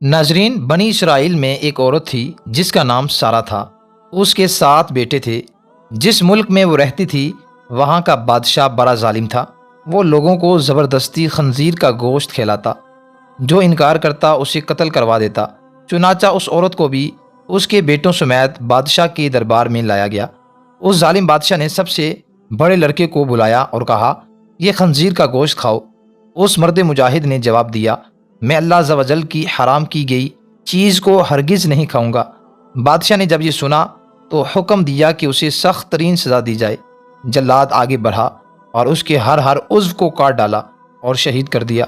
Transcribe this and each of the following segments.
ناظرین، بنی اسرائیل میں ایک عورت تھی جس کا نام سارہ تھا۔ اس کے 7 بیٹے تھے۔ جس ملک میں وہ رہتی تھی وہاں کا بادشاہ بڑا ظالم تھا۔ وہ لوگوں کو زبردستی خنزیر کا گوشت کھلاتا، جو انکار کرتا اسے قتل کروا دیتا۔ چنانچہ اس عورت کو بھی اس کے بیٹوں سمیت بادشاہ کے دربار میں لایا گیا۔ اس ظالم بادشاہ نے سب سے بڑے لڑکے کو بلایا اور کہا، یہ خنزیر کا گوشت کھاؤ۔ اس مرد مجاہد نے جواب دیا، میں اللہ عز و جل کی حرام کی گئی چیز کو ہرگز نہیں کھاؤں گا۔ بادشاہ نے جب یہ سنا تو حکم دیا کہ اسے سخت ترین سزا دی جائے۔ جلاد آگے بڑھا اور اس کے ہر عضو کو کاٹ ڈالا اور شہید کر دیا۔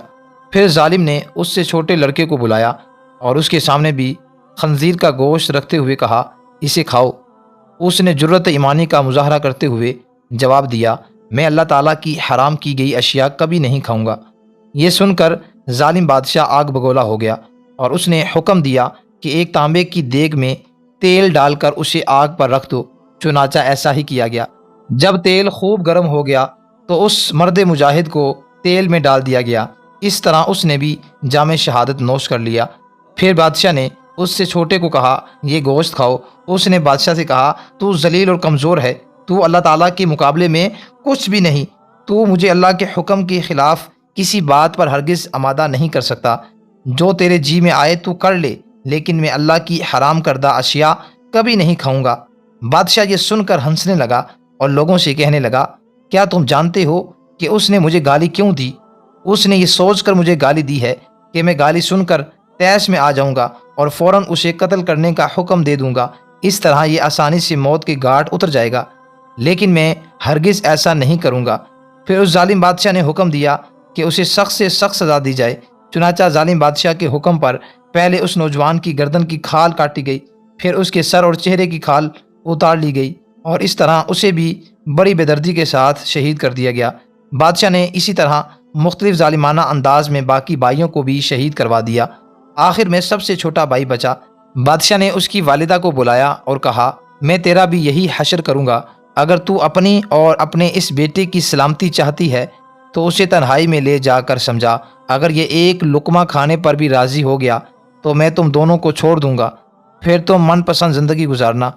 پھر ظالم نے اس سے چھوٹے لڑکے کو بلایا اور اس کے سامنے بھی خنزیر کا گوشت رکھتے ہوئے کہا، اسے کھاؤ۔ اس نے جرأت ایمانی کا مظاہرہ کرتے ہوئے جواب دیا، میں اللہ تعالیٰ کی حرام کی گئی اشیاء کبھی نہیں کھاؤں گا۔ یہ سن کر ظالم بادشاہ آگ بگولا ہو گیا اور اس نے حکم دیا کہ ایک تانبے کی دیگ میں تیل ڈال کر اسے آگ پر رکھ دو۔ چنانچہ ایسا ہی کیا گیا۔ جب تیل خوب گرم ہو گیا تو اس مرد مجاہد کو تیل میں ڈال دیا گیا۔ اس طرح اس نے بھی جام شہادت نوش کر لیا۔ پھر بادشاہ نے اس سے چھوٹے کو کہا، یہ گوشت کھاؤ۔ اس نے بادشاہ سے کہا، تو ذلیل اور کمزور ہے، تو اللہ تعالیٰ کے مقابلے میں کچھ بھی نہیں، تو مجھے اللہ کے حکم کے خلاف کسی بات پر ہرگز آمادہ نہیں کر سکتا۔ جو تیرے جی میں آئے تو کر لے، لیکن میں اللہ کی حرام کردہ اشیاء کبھی نہیں کھاؤں گا۔ بادشاہ یہ سن کر ہنسنے لگا اور لوگوں سے کہنے لگا، کیا تم جانتے ہو کہ اس نے مجھے گالی کیوں دی؟ اس نے یہ سوچ کر مجھے گالی دی ہے کہ میں گالی سن کر طیش میں آ جاؤں گا اور فوراً اسے قتل کرنے کا حکم دے دوں گا۔ اس طرح یہ آسانی سے موت کے گھاٹ اتر جائے گا، لیکن میں ہرگز ایسا نہیں کروں گا۔ پھر اس ظالم بادشاہ نے حکم دیا کہ اسے سخت سے سخت سزا دی جائے۔ چنانچہ ظالم بادشاہ کے حکم پر پہلے اس نوجوان کی گردن کی کھال کاٹی گئی، پھر اس کے سر اور چہرے کی کھال اتار لی گئی اور اس طرح اسے بھی بڑی بے دردی کے ساتھ شہید کر دیا گیا۔ بادشاہ نے اسی طرح مختلف ظالمانہ انداز میں باقی بھائیوں کو بھی شہید کروا دیا۔ آخر میں سب سے چھوٹا بھائی بچا۔ بادشاہ نے اس کی والدہ کو بلایا اور کہا، میں تیرا بھی یہی حشر کروں گا۔ اگر تو اپنی اور اپنے اس بیٹے کی سلامتی چاہتی ہے تو اسے تنہائی میں لے جا کر سمجھا۔ اگر یہ ایک لقمہ کھانے پر بھی راضی ہو گیا تو میں تم دونوں کو چھوڑ دوں گا، پھر تم من پسند زندگی گزارنا۔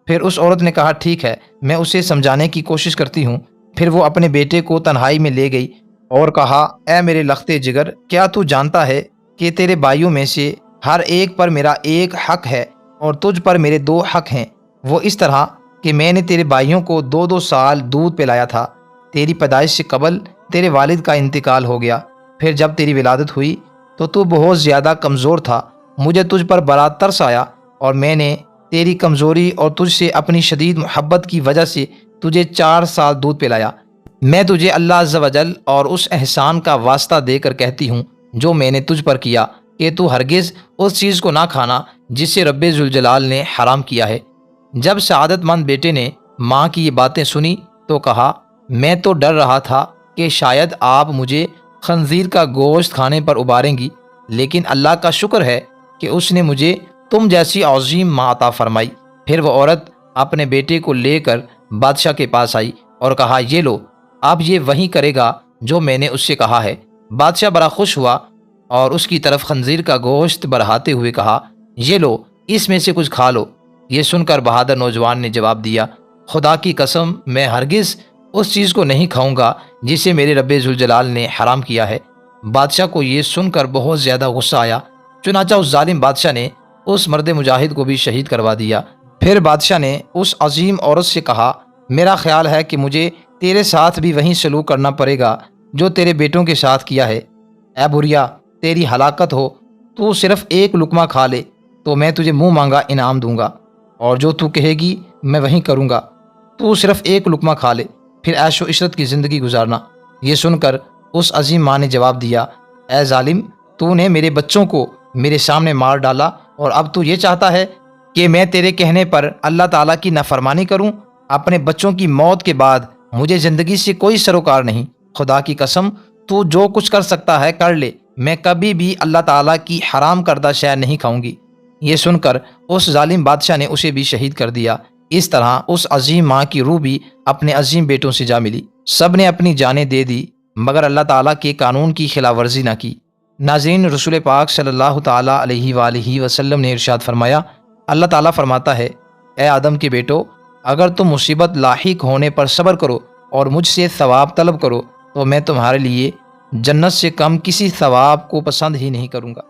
پھر اس عورت نے کہا، ٹھیک ہے، میں اسے سمجھانے کی کوشش کرتی ہوں۔ پھر وہ اپنے بیٹے کو تنہائی میں لے گئی اور کہا، اے میرے لختے جگر، کیا تو جانتا ہے کہ تیرے بھائیوں میں سے ہر ایک پر میرا ایک حق ہے اور تجھ پر میرے 2 حق ہیں؟ وہ اس طرح کہ میں نے تیرے بھائیوں کو 2 سال دودھ پلایا تھا۔ تیری پیدائش سے قبل تیرے والد کا انتقال ہو گیا۔ پھر جب تیری ولادت ہوئی تو بہت زیادہ کمزور تھا۔ مجھے تجھ پر بڑا ترس آیا اور میں نے تیری کمزوری اور تجھ سے اپنی شدید محبت کی وجہ سے تجھے 4 سال دودھ پلایا۔ میں تجھے اللہ عز و جل اور اس احسان کا واسطہ دے کر کہتی ہوں جو میں نے تجھ پر کیا، کہ تو ہرگز اس چیز کو نہ کھانا جسے رب ذوالجلال نے حرام کیا ہے۔ جب سعادت مند بیٹے نے ماں کی یہ باتیں سنی تو کہا، میں تو ڈر رہا تھا کہ شاید آپ مجھے خنزیر کا گوشت کھانے پر اباریں گی، لیکن اللہ کا شکر ہے کہ اس نے مجھے تم جیسی عظیم ماں عطا فرمائی۔ پھر وہ عورت اپنے بیٹے کو لے کر بادشاہ کے پاس آئی اور کہا، یہ لو، اب یہ وہی کرے گا جو میں نے اس سے کہا ہے۔ بادشاہ بڑا خوش ہوا اور اس کی طرف خنزیر کا گوشت بڑھاتے ہوئے کہا، یہ لو، اس میں سے کچھ کھا لو۔ یہ سن کر بہادر نوجوان نے جواب دیا، خدا کی قسم، میں ہرگز اس چیز کو نہیں کھاؤں گا جسے میرے رب ذوالجلال نے حرام کیا ہے۔ بادشاہ کو یہ سن کر بہت زیادہ غصہ آیا۔ چنانچہ اس ظالم بادشاہ نے اس مرد مجاہد کو بھی شہید کروا دیا۔ پھر بادشاہ نے اس عظیم عورت سے کہا، میرا خیال ہے کہ مجھے تیرے ساتھ بھی وہیں سلوک کرنا پڑے گا جو تیرے بیٹوں کے ساتھ کیا ہے۔ اے بھریا، تیری ہلاکت ہو، تو صرف ایک لقمہ کھا لے تو میں تجھے منہ مانگا انعام دوں گا، اور جو تو کہے گی میں وہیں کروں گا۔ تو صرف ایک لقمہ کھا لے، پھر عیش و عشرت کی زندگی گزارنا۔ یہ سن کر اس عظیم ماں نے جواب دیا، اے ظالم، تو نے میرے بچوں کو میرے سامنے مار ڈالا اور اب تو یہ چاہتا ہے کہ میں تیرے کہنے پر اللہ تعالیٰ کی نافرمانی کروں؟ اپنے بچوں کی موت کے بعد مجھے زندگی سے کوئی سروکار نہیں۔ خدا کی قسم، تو جو کچھ کر سکتا ہے کر لے، میں کبھی بھی اللہ تعالیٰ کی حرام کردہ شے نہیں کھاؤں گی۔ یہ سن کر اس ظالم بادشاہ نے اسے بھی شہید کر دیا۔ اس طرح اس عظیم ماں کی روح بھی اپنے عظیم بیٹوں سے جا ملی۔ سب نے اپنی جانیں دے دی مگر اللہ تعالیٰ کے قانون کی خلاف ورزی نہ کی۔ ناظرین، رسول پاک صلی اللہ تعالیٰ علیہ وآلہ وسلم نے ارشاد فرمایا، اللہ تعالیٰ فرماتا ہے، اے آدم کے بیٹو، اگر تم مصیبت لاحق ہونے پر صبر کرو اور مجھ سے ثواب طلب کرو تو میں تمہارے لیے جنت سے کم کسی ثواب کو پسند ہی نہیں کروں گا۔